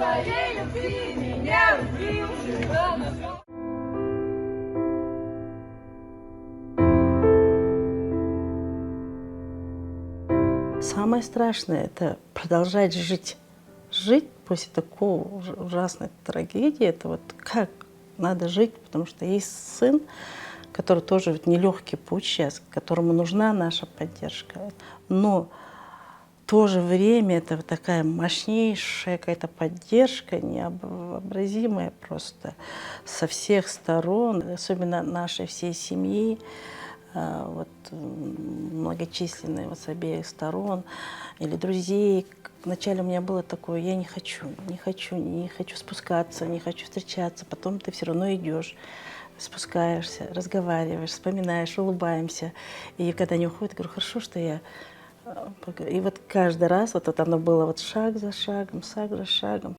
своей любви меня убил. Самое страшное – это продолжать жить. Жить после такой ужасной трагедии – это вот как надо жить, потому что есть сын, который тоже вот нелегкий путь сейчас, которому нужна наша поддержка. Но в то же время это вот такая мощнейшая какая-то поддержка, невообразимая просто со всех сторон, особенно нашей всей семьи, вот, многочисленные вот с обеих сторон, или друзей. Вначале у меня было такое: я не хочу спускаться, не хочу встречаться. Потом ты все равно идешь, спускаешься, разговариваешь, вспоминаешь, улыбаемся. И когда они уходят, я говорю: хорошо, что я... И вот каждый раз вот оно было вот шаг за шагом, шаг за шагом.